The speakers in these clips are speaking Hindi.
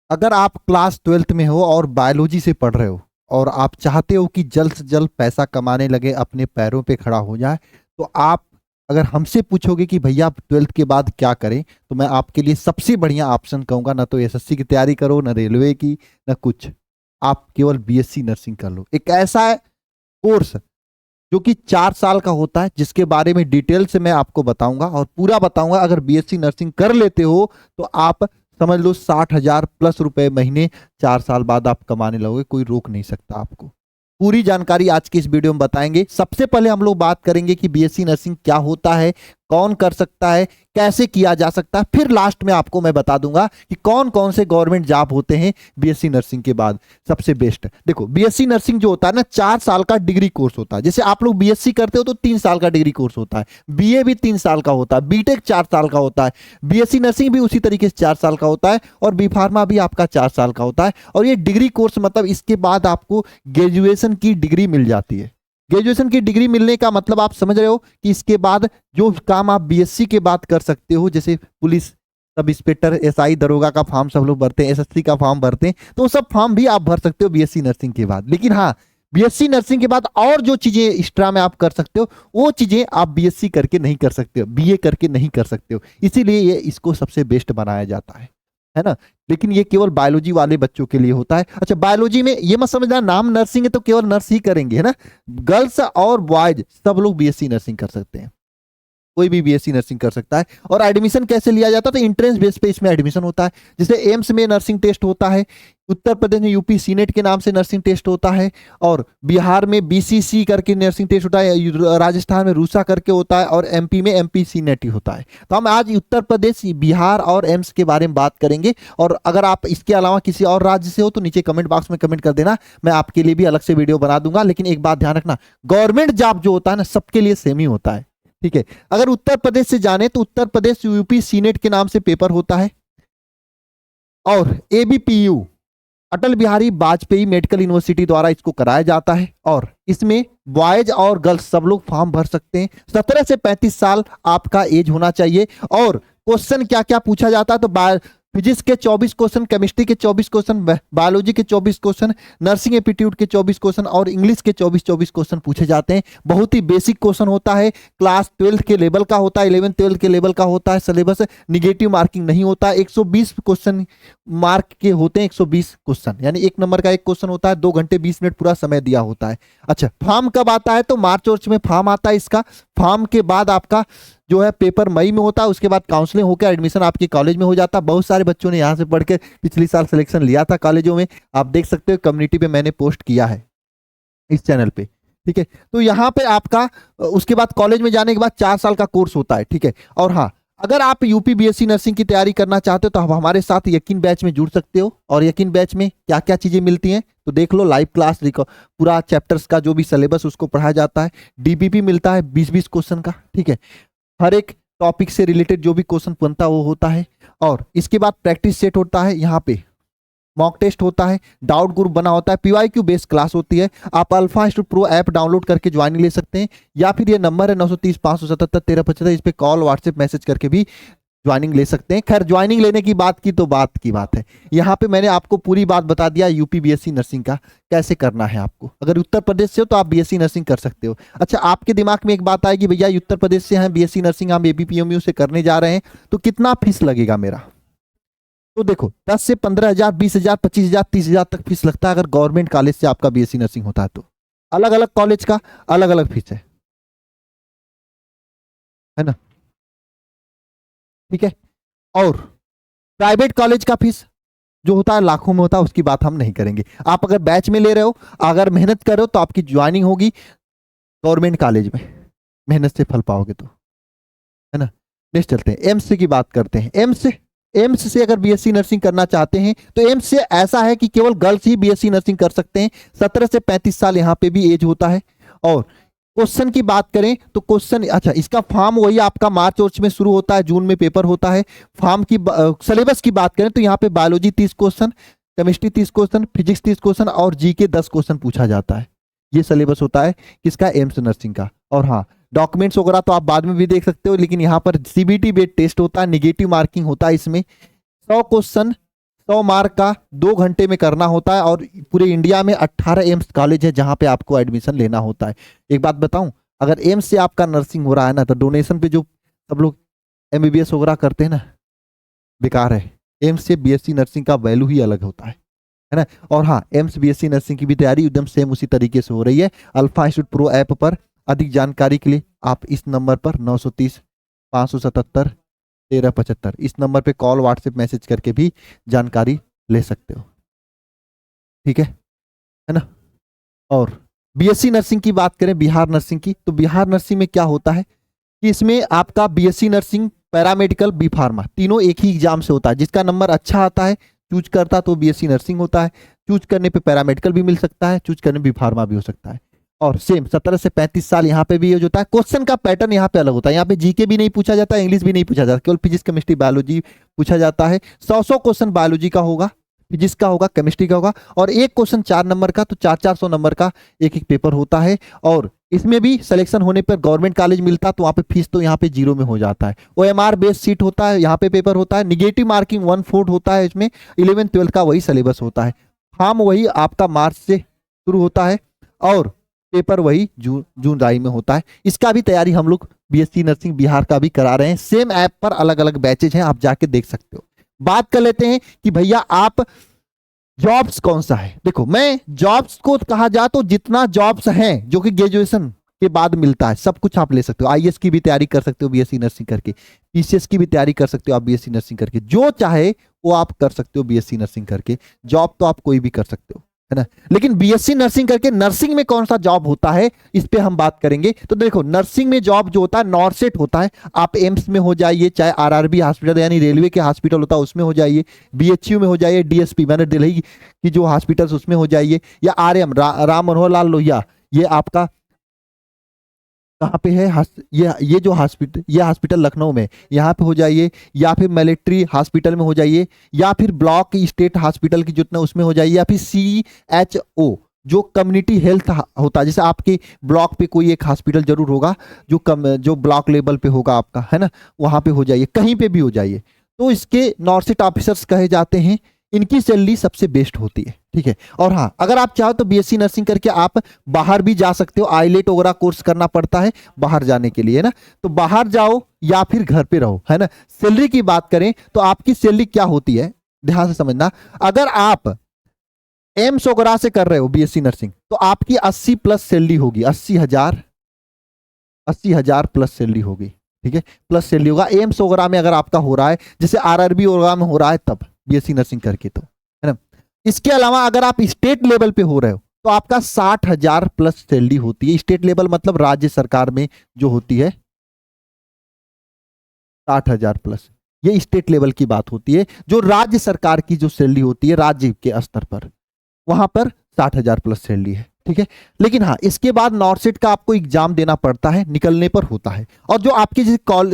अगर आप क्लास 12th में हो और बायोलॉजी से पढ़ रहे हो और आप चाहते हो कि जल्द से जल्द पैसा कमाने लगे, अपने पैरों पे खड़ा हो जाए, तो आप अगर हमसे पूछोगे कि भैया आप 12th के बाद क्या करें, तो मैं आपके लिए सबसे बढ़िया ऑप्शन कहूंगा, ना तो एसएससी की तैयारी करो, ना रेलवे की, ना कुछ। आप केवल बीएससी नर्सिंग कर लो। एक ऐसा कोर्स जो कि 4 साल का होता है, जिसके बारे में डिटेल से मैं आपको बताऊंगा और पूरा बताऊंगा। अगर बीएससी नर्सिंग कर लेते हो तो आप समझ लो 60,000 प्लस रुपए महीने 4 साल बाद आप कमाने लगोगे, कोई रोक नहीं सकता आपको। पूरी जानकारी आज की इस वीडियो में बताएंगे। सबसे पहले हम लोग बात करेंगे कि बीएससी नर्सिंग क्या होता है, कौन कर सकता है, कैसे किया जा सकता है। फिर लास्ट में आपको मैं बता दूंगा कि कौन कौन से गवर्नमेंट जॉब होते हैं बीएससी नर्सिंग के बाद सबसे बेस्ट। देखो, बीएससी नर्सिंग जो होता है ना, 4 साल का डिग्री कोर्स होता है। जैसे आप लोग बीएससी करते हो तो 3 साल का डिग्री कोर्स होता है, बीए भी 3 साल का होता है, बीटेक 4 साल का होता है, बीएससी नर्सिंग भी उसी तरीके से 4 साल का होता है, और बी फार्मा भी आपका 4 साल का होता है। और ये डिग्री कोर्स मतलब इसके बाद आपको ग्रेजुएशन की डिग्री मिल जाती है। ग्रेजुएशन की डिग्री मिलने का मतलब आप समझ रहे हो कि इसके बाद जो काम आप बीएससी के बाद कर सकते हो, जैसे पुलिस सब इंस्पेक्टर, एसआई, दरोगा का फॉर्म सब लोग भरते हैं, एसएससी का फॉर्म भरते हैं, तो सब फॉर्म भी आप भर सकते हो बीएससी नर्सिंग के बाद। लेकिन हाँ, बीएससी नर्सिंग के बाद और जो चीजें एक्स्ट्रा में आप कर सकते हो, वो चीजें आप बीएससी करके नहीं कर सकते हो, बीए करके नहीं कर सकते हो। इसीलिए ये इसको सबसे बेस्ट बनाया जाता है ना। लेकिन ये केवल बायोलॉजी वाले बच्चों के लिए होता है। अच्छा, बायोलॉजी में ये मत समझना नाम नर्सिंग है तो केवल नर्स ही करेंगे, है ना। गर्ल्स और बॉयज सब लोग बीएससी नर्सिंग कर सकते हैं, कोई भी बीएससी नर्सिंग कर सकता है। और एडमिशन कैसे लिया जाता है, तो एंट्रेंस बेस पे इसमें एडमिशन होता है। जैसे एम्स में नर्सिंग टेस्ट होता है, उत्तर प्रदेश में यूपी सीनेट के नाम से नर्सिंग टेस्ट होता है, और बिहार में बीसीसी करके नर्सिंग टेस्ट होता है, राजस्थान में रूसा करके होता है, और एमपी में एमपी सीनेट ही होता है। तो हम आज उत्तर प्रदेश, बिहार और एम्स के बारे में बात करेंगे। और अगर आप इसके अलावा किसी और राज्य से हो तो नीचे कमेंट बॉक्स में कमेंट कर देना, मैं आपके लिए भी अलग से वीडियो बना दूंगा। लेकिन एक बात ध्यान रखना, गवर्नमेंट जॉब जो होता है ना, सबके लिए सेम ही होता है, ठीक है। अगर उत्तर प्रदेश से जाने तो उत्तर प्रदेश यूपी सीनेट के नाम से पेपर होता है, और एबीपीयू अटल बिहारी वाजपेयी मेडिकल यूनिवर्सिटी द्वारा इसको कराया जाता है। और इसमें बॉयज और गर्ल्स सब लोग फॉर्म भर सकते हैं। 17 से 35 साल आपका एज होना चाहिए। और क्वेश्चन क्या क्या पूछा जाता है, तो फिजिक्स के 24 क्वेश्चन, केमिस्ट्री के 24 क्वेश्चन, बायोलॉजी के 24 क्वेश्चन, नर्सिंग एप्टीट्यूड के 24 क्वेश्चन, और इंग्लिश के 24 क्वेश्चन पूछे जाते हैं। बहुत ही बेसिक क्वेश्चन होता है, क्लास 12 के लेवल का होता है, 11 12 के लेवल का होता है सिलेबस। निगेटिव मार्किंग नहीं होता है। 120 क्वेश्चन मार्क के होते हैं, 120 क्वेश्चन, यानी 1 नंबर का एक क्वेश्चन होता है। 2 घंटे 20 मिनट पूरा समय दिया होता है। अच्छा, फॉर्म कब आता है, तो मार्च में फॉर्म आता है इसका। फॉर्म के बाद आपका जो है पेपर मई में होता है, उसके बाद काउंसलिंग होकर एडमिशन आपके कॉलेज में हो जाता है। बहुत सारे बच्चों ने यहाँ से पढ़ के पिछली साल सिलेक्शन लिया था कॉलेजों में, आप देख सकते हो, कम्युनिटी पे मैंने पोस्ट किया है इस चैनल पे, ठीक है। तो यहाँ पे आपका उसके बाद कॉलेज में जाने के बाद 4 साल का कोर्स होता है, ठीक है। और हाँ, अगर आप यूपी बीएससी नर्सिंग की तैयारी करना चाहते हो तो आप हमारे साथ यकीन बैच में जुड़ सकते हो। और यकीन बैच में क्या क्या चीजें मिलती हैं तो देख लो, लाइव क्लास, पूरा चैप्टर्स का जो भी सिलेबस उसको पढ़ाया जाता है। डीबीपी मिलता है 20-20 क्वेश्चन का, ठीक है। हर एक टॉपिक से रिलेटेड जो भी क्वेश्चन बनता है वो होता है। और इसके बाद प्रैक्टिस सेट होता है, यहाँ पे मॉक टेस्ट होता है, डाउट ग्रुप बना होता है, पीवाईक्यू बेस्ड क्लास होती है। आप alpha institute pro app download करके ज्वाइनिंग ले सकते हैं, या फिर ये नंबर है 930-577-1375, इस पे कॉल व्हाट्सएप मैसेज करके भी ज्वाइनिंग ले सकते हैं। खैर, ज्वाइनिंग लेने की बात की तो बात की बात है, यहाँ पे मैंने आपको पूरी बात बता दिया यूपी बीएससी नर्सिंग का कैसे करना है आपको। अगर उत्तर प्रदेश से हो तो आप बीएससी नर्सिंग कर सकते हो। अच्छा, आपके दिमाग में एक बात आएगी, भैया उत्तर प्रदेश से हैं बीएससी नर्सिंग, हम एबीपीएमयू से करने जा रहे हैं, तो कितना फीस लगेगा मेरा। तो देखो, 10 से 15,000, 20,000, 25,000, 30,000 तक फीस लगता है अगर गवर्नमेंट कॉलेज से आपका बीएससी नर्सिंग होता है तो। अलग अलग कॉलेज का अलग अलग फीस है ना, ठीक है। और प्राइवेट कॉलेज का फीस जो होता है लाखों में होता है, उसकी बात हम नहीं करेंगे। आप अगर बैच में ले रहे हो, अगर मेहनत कर रहे हो, तो आपकी ज्वाइनिंग होगी गवर्नमेंट कॉलेज में, मेहनत से फल पाओगे तो, है ना। नेक्स्ट चलते हैं, एम्स की बात करते हैं। एम्स से अगर बीएससी नर्सिंग करना चाहते हैं तो एम्स से ऐसा है कि केवल गर्ल्स ही बीएससी नर्सिंग कर सकते हैं। 17 से 35 साल यहाँ पे भी एज होता है। और क्वेश्चन की बात करें तो क्वेश्चन, अच्छा, इसका फॉर्म वही आपका मार्च में शुरू होता है, जून में पेपर होता है। फॉर्म की सिलेबस की बात करें तो यहाँ पे biology 30 question, chemistry 30 question, physics 30 question, और जीके 10 क्वेश्चन पूछा जाता है। ये सिलेबस होता है किसका, एम्स नर्सिंग का। और हाँ, डॉक्यूमेंट्स वगैरह तो आप बाद में भी देख सकते हो, लेकिन यहाँ पर सीबीटी बेस्ड टेस्ट होता है, निगेटिव मार्किंग होता है इसमें। 100 क्वेश्चन 100 मार्क का 2 घंटे में करना होता है और पूरे इंडिया में 18 एम्स कॉलेज है जहां पे आपको एडमिशन लेना होता है। एक बात बताऊं, अगर एम्स से आपका नर्सिंग हो रहा है ना तो डोनेशन पे जो सब लोग एमबीबीएस वगैरह करते हैं ना, बेकार है। एम्स से बीएससी नर्सिंग का वैल्यू ही अलग होता है ना। और हाँ, एम्स बीएससी नर्सिंग की भी तैयारी एकदम सेम उसी तरीके से हो रही है। अल्फा इंस्टीट्यूट प्रो ऐप पर अधिक जानकारी के लिए आप इस नंबर पर 930 577 1375 इस नंबर पे कॉल व्हाट्सएप मैसेज करके भी जानकारी ले सकते हो, ठीक है ना। और बीएससी नर्सिंग की बात करें, बिहार नर्सिंग की, तो बिहार नर्सिंग में क्या होता है कि इसमें आपका BSc nursing, paramedical, B pharma तीनों एक ही एग्जाम से होता है। जिसका नंबर अच्छा आता है चूज करता तो बीएससी नर्सिंग होता है, चूज करने पे पैरामेडिकल भी मिल सकता है, चूज करने पे बी फार्मा भी हो सकता है। और सेम 17 से 35 साल यहाँ पे भी यूज होता है। क्वेश्चन का पैटर्न यहाँ पे अलग होता है, यहाँ पे जीके भी नहीं पूछा जाता, इंग्लिश भी नहीं पूछा जाता, केवल फिजिक्स केमिस्ट्री बायोलॉजी पूछा जाता है। 100 क्वेश्चन बायोलॉजी का होगा, फिजिक्स का होगा, केमिस्ट्री का होगा, और एक क्वेश्चन 4 नंबर का, तो 400 नंबर का एक एक पेपर होता है। और इसमें भी सिलेक्शन होने पर गवर्नमेंट कॉलेज मिलता तो वहाँ पे फीस तो यहाँ पे 0 में हो जाता है। OMR बेस्ड सीट होता है, यहाँ पे पेपर होता है, निगेटिव मार्किंग 1/4 होता है इसमें, 11th 12th का वही सिलेबस होता है, फॉर्म वही आपका मार्च से शुरू होता है और पेपर वही जून जुलाई में होता है। इसका भी तैयारी हम लोग बीएससी नर्सिंग बिहार का भी करा रहे हैं, सेम ऐप पर अलग अलग बैचेज हैं, आप जाके देख सकते हो। बात कर लेते हैं कि भैया आप जॉब्स कौन सा है। देखो, मैं जॉब्स को कहा जा तो जितना जॉब्स हैं जो कि ग्रेजुएशन के बाद मिलता है सब कुछ आप ले सकते हो। आईएएस की भी तैयारी कर सकते हो बीएससी नर्सिंग करके, पीसीएस की भी तैयारी कर सकते हो आप बीएससी नर्सिंग करके, जो चाहे वो आप कर सकते हो बीएससी नर्सिंग करके। जॉब तो आप कोई भी कर सकते हो, है ना। लेकिन बीएससी नर्सिंग करके नर्सिंग में कौन सा जॉब होता है इस पे हम बात करेंगे। तो देखो, नर्सिंग में जॉब जो होता है नॉर्सेट होता है, आप एम्स में हो जाइए, चाहे आरआरबी हॉस्पिटल यानी रेलवे के हॉस्पिटल होता है उसमें हो जाइए, बीएचयू में हो जाइए, डीएसपी मैंने दिल्ली की जो हॉस्पिटल उसमें हो जाइए, या आरएम राम मनोहर लाल लोहिया, ये आपका कहाँ पे है, ये जो हॉस्पिटल, ये हॉस्पिटल लखनऊ में, यहाँ पे हो जाइए, या फिर मिलिट्री हॉस्पिटल में हो जाइए, या फिर ब्लॉक स्टेट हॉस्पिटल की जितना उसमें हो जाइए, या फिर CHO जो कम्युनिटी हेल्थ होता है। जैसे आपके ब्लॉक पे कोई एक हॉस्पिटल जरूर होगा जो ब्लॉक लेवल पे होगा आपका, है ना, वहाँ पे हो जाइए, कहीं पे भी हो जाइए। तो इसके नॉर्सेट ऑफिसर्स कहे जाते हैं, इनकी सैलरी सबसे बेस्ट होती है, ठीक है। और हाँ, अगर आप चाहो तो बीएससी नर्सिंग करके आप बाहर भी जा सकते हो, आईलेट वगैरह कोर्स करना पड़ता है बाहर जाने के लिए, है ना। तो बाहर जाओ या फिर घर पे रहो, है ना। सैलरी की बात करें तो आपकी सैलरी क्या होती है, ध्यान से समझना। अगर आप एम्स वगैरह से कर रहे हो बीएससी नर्सिंग तो आपकी 80 प्लस सैलरी होगी, 80,000 प्लस सैलरी होगी, ठीक है, प्लस सैलरी होगा। एम्स वगैरह में अगर आपका हो रहा है, जैसे आरआरबी वगैरह में हो रहा है, तब बीएससी नर्सिंग करके, तो है ना। इसके अलावा अगर आप स्टेट लेवल पे हो रहे हो तो आपका 60,000 प्लस सैलरी होती है। स्टेट लेवल मतलब राज्य सरकार में जो होती है 60,000 प्लस, ये स्टेट लेवल की बात होती है। जो राज्य सरकार की जो सैलरी होती है राज्य के स्तर पर, वहां पर 60,000 प्लस सैलरी है, ठीक है। लेकिन हाँ, इसके बाद नॉर्सेट का आपको एग्जाम देना पड़ता है, निकलने पर होता है। और जो आपके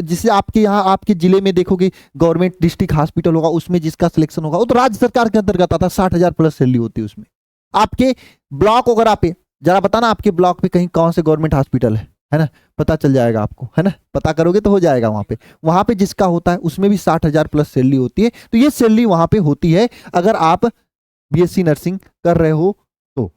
जिसे आपके यहाँ आपके जिले में देखोगे गवर्नमेंट डिस्ट्रिक्ट हॉस्पिटल होगा, उसमें जिसका सिलेक्शन होगा वो तो राज्य सरकार के अंतर्गत आता है, 60,000 प्लस सैलरी होती है उसमें। आपके ब्लॉक वगैरह पे जरा बताना, आपके ब्लॉक पे कहीं कौन से गवर्नमेंट हॉस्पिटल है ना, पता चल जाएगा आपको, है ना, पता करोगे तो हो जाएगा। वहां पे जिसका होता है उसमें भी 60,000 प्लस सैलरी होती है। तो ये सैलरी वहां पे होती है अगर आप बीएससी नर्सिंग कर रहे हो, तो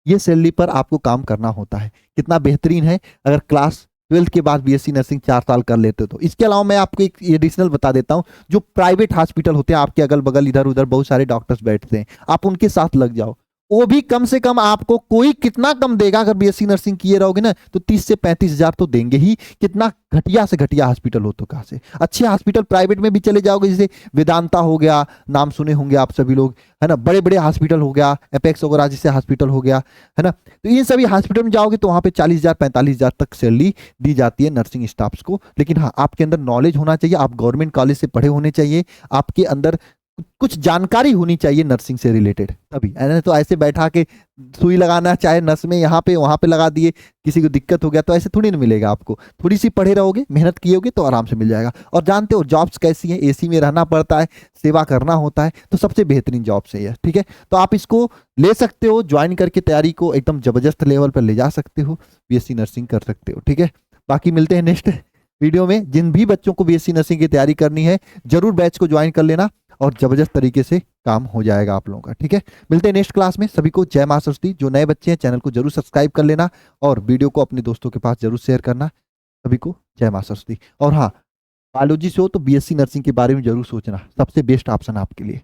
ये सैलरी पर आपको काम करना होता है। कितना बेहतरीन है अगर क्लास 12th के बाद बीएससी नर्सिंग 4 साल कर लेते हो तो। इसके अलावा मैं आपको एक एडिशनल बता देता हूं, जो प्राइवेट हॉस्पिटल होते हैं आपके अगल बगल इधर उधर बहुत सारे डॉक्टर्स बैठते हैं, आप उनके साथ लग जाओ, वो भी कम से कम आपको कोई कितना कम देगा, अगर बीएससी नर्सिंग किए रहोगे ना तो 30 से 35,000 तो देंगे ही। कितना घटिया से घटिया हॉस्पिटल हो तो कहां से, अच्छे हॉस्पिटल प्राइवेट में भी चले जाओगे, जैसे वेदांता हो गया, नाम सुने होंगे आप सभी लोग, है ना, बड़े बड़े हॉस्पिटल हो गया, एपेक्स वगैरह जैसे हॉस्पिटल हो गया, है ना। तो इन सभी हॉस्पिटल में जाओगे तो वहां पे 40,000 45,000 तक सैलरी दी जाती है नर्सिंग स्टाफ्स को। लेकिन हाँ, आपके अंदर नॉलेज होना चाहिए, आप गवर्नमेंट कॉलेज से पढ़े होने चाहिए, आपके अंदर कुछ जानकारी होनी चाहिए नर्सिंग से रिलेटेड, तभी। तो ऐसे बैठा के सुई लगाना चाहे नस में, यहाँ पे वहां पे लगा दिए, किसी को दिक्कत हो गया तो ऐसे थोड़ी ना मिलेगा आपको। थोड़ी सी पढ़े रहोगे, मेहनत किए होगे तो आराम से मिल जाएगा। और जानते हो जॉब्स कैसी हैं, एसी में रहना पड़ता है, सेवा करना होता है, तो सबसे बेहतरीन जॉब्स है ये, ठीक है। तो आप इसको ले सकते हो, ज्वाइन करके तैयारी को एकदम जबरदस्त लेवल पर ले जा सकते हो, बीएससी नर्सिंग कर सकते हो, ठीक है। बाकी मिलते हैं नेक्स्ट वीडियो में। जिन भी बच्चों को बीएससी नर्सिंग की तैयारी करनी है जरूर बैच को ज्वाइन कर लेना। और जबरदस्त तरीके से काम हो जाएगा आप लोगों का। ठीक है, मिलते हैं नेक्स्ट क्लास में। सभी को जय मां सरस्वती। जो नए बच्चे हैं चैनल को जरूर सब्सक्राइब कर लेना और वीडियो को अपने दोस्तों के पास जरूर शेयर करना। सभी को जय मां सरस्वती। और हाँ, बायोलॉजी से हो तो बीएससी नर्सिंग के बारे में जरूर सोचना, सबसे बेस्ट ऑप्शन आपके लिए।